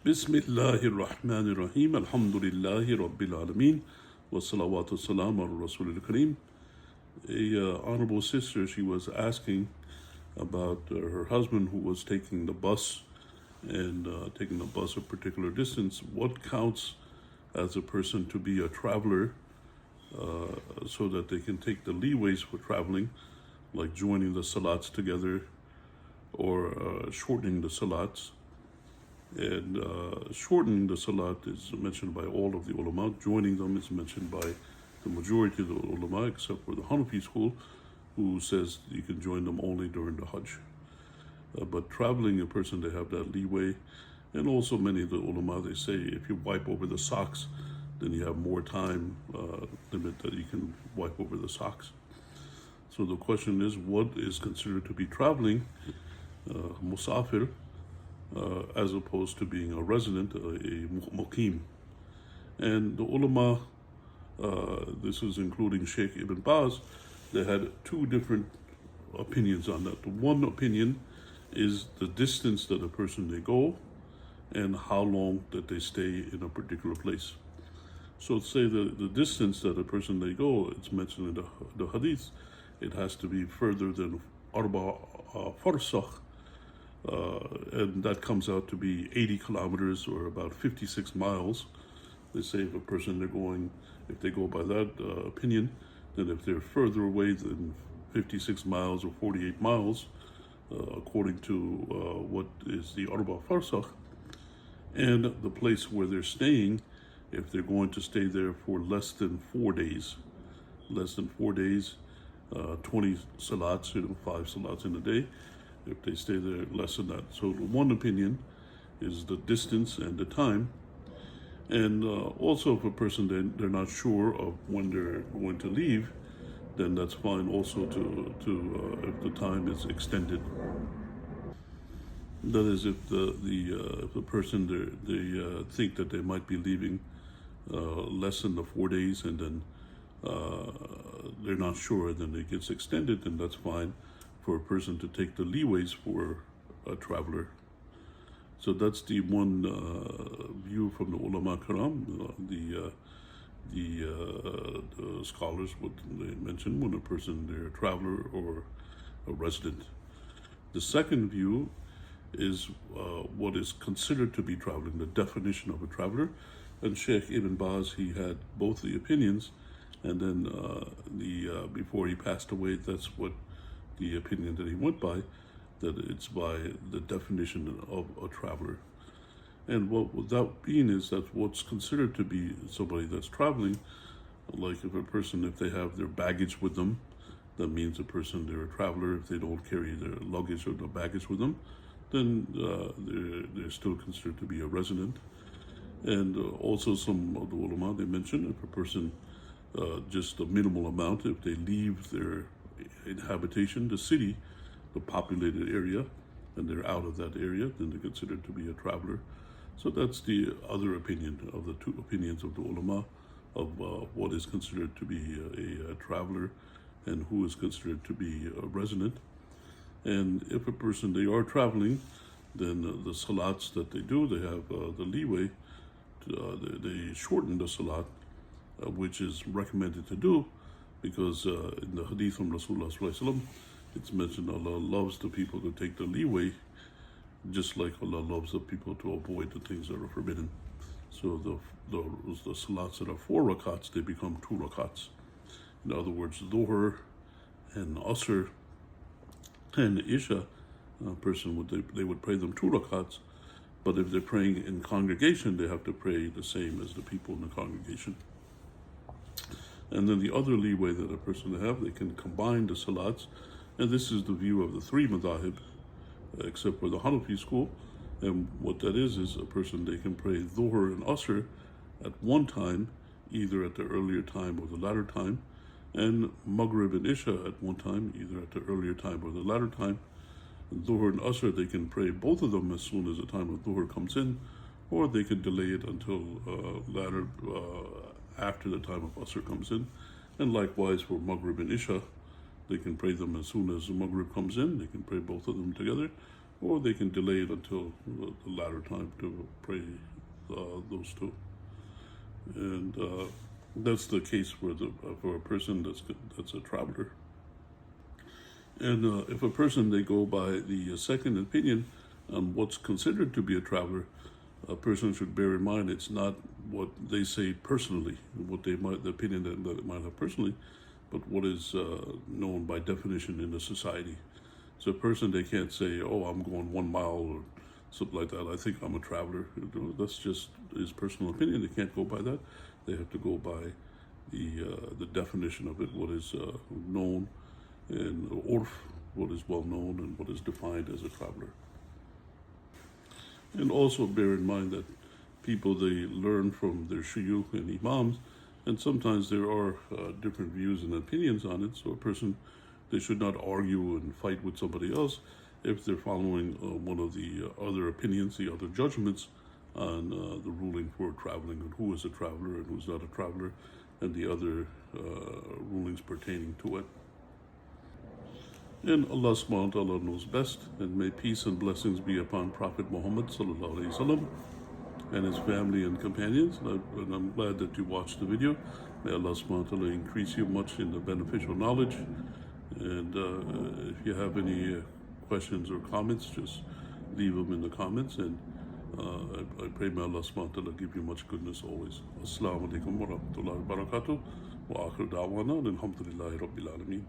Bismillahir Rahmanir Rahim. Alhamdulillahi Rabbil Alameen. Wa salawatu salam ala Rasulil Kareem. A honorable sister, she was asking about her husband who was taking the bus and taking the bus a particular distance. What counts as a person to be a traveler so that they can take the leeways for traveling, like joining the salats together or shortening the salats. And shortening the salat is mentioned by all of the ulama. Joining them is mentioned by the majority of the ulama, except for the Hanafi school, who says you can join them only during the Hajj. But traveling a person, they have that leeway. And also many of the ulama, they say if you wipe over the socks, then you have more time limit that you can wipe over the socks. So the question is, what is considered to be traveling, musafir, as opposed to being a resident, a muqim? And the ulama, this is including Sheikh Ibn Baz, they had two different opinions on that. The one opinion is the distance that a person they go and how long that they stay in a particular place. So say the distance that a person they go, it's mentioned in the hadith, it has to be further than arba farsakh, and that comes out to be 80 kilometers or about 56 miles. They say if a person they're going, if they go by that opinion, then if they're further away than 56 miles or 48 miles, according to what is the arba farsakh, and the place where they're staying, if they're going to stay there for less than 4 days, 20 salats, 5 salats in a day, if they stay there less than that. So one opinion is the distance and the time. And also if a person, they're not sure of when they're going to leave, then that's fine also to if the time is extended. That is, if the person they think that they might be leaving less than the 4 days, and then they're not sure, then it gets extended, then that's fine for a person to take the leeways for a traveler. So that's the one view from the ulama karam, the scholars, what they mention when a person, they're a traveler or a resident. The second view is what is considered to be traveling, the definition of a traveler. And Sheikh Ibn Baz, he had both the opinions, and then before he passed away, that's what the opinion that he went by, that it's by the definition of a traveler. And what that means is that what's considered to be somebody that's traveling, like if a person, if they have their baggage with them, that means a person, they're a traveler. If they don't carry their luggage or their baggage with them, then they're still considered to be a resident. And also some of the ulama, they mention if a person, just a minimal amount, if they leave their habitation, the city, the populated area, and they're out of that area, then they're considered to be a traveler. So that's the other opinion of the two opinions of the ulama of what is considered to be a traveler and who is considered to be a resident. And if a person, they are traveling, then the salats that they do, they have the leeway. They shorten the salat, which is recommended to do, because in the hadith from Rasulullah sallallahu alaihi wasallam, it's mentioned Allah loves the people to take the leeway, just like Allah loves the people to avoid the things that are forbidden. So the salats that are 4 rakats, they become 2 rakats. In other words, Dhuhr and Asr and Isha, a person they would pray them 2 rakats, but if they're praying in congregation, they have to pray the same as the people in the congregation. And then the other leeway that a person have, they can combine the salats, and this is the view of the 3 madhahib, except for the Hanafi school. And what that is a person, they can pray Dhuhr and Asr at one time, either at the earlier time or the latter time, and Maghrib and Isha at one time, either at the earlier time or the latter time. And Dhuhr and Asr, they can pray both of them as soon as the time of Dhuhr comes in, or they can delay it until latter after the time of Asr comes in. And likewise for Maghrib and Isha, they can pray them as soon as the Maghrib comes in. They can pray both of them together, or they can delay it until the latter time to pray those two. And that's the case for a person that's a traveler. And if a person, they go by the second opinion on what's considered to be a traveler, a person should bear in mind it's not what they say personally, the opinion that they might have personally, but what is known by definition in the society. So a person, they can't say, oh, I'm going 1 mile or something like that. I think I'm a traveler. That's just his personal opinion. They can't go by that. They have to go by the definition of it, what is known, and urf, what is well known and what is defined as a traveler. And also bear in mind that people, they learn from their shuyukh and imams, and sometimes there are different views and opinions on it. So a person, they should not argue and fight with somebody else if they're following one of the other opinions, the other judgments on the ruling for traveling, and who is a traveler and who's not a traveler, and the other rulings pertaining to it. And Allah subhanahu wa ta'ala knows best, and may peace and blessings be upon Prophet Muhammad sallallahu alaihi wasallam and his family and companions. And I'm glad that you watched the video. May Allah subhanahu wa ta'ala increase you much in the beneficial knowledge. And if you have any questions or comments, just leave them in the comments. And I pray may Allah subhanahu wa ta'ala give you much goodness always. Assalamu alaikum wa rahmatullahi wa barakatuh. Wa akhir da'wana alhamdulillahi rabbil alameen.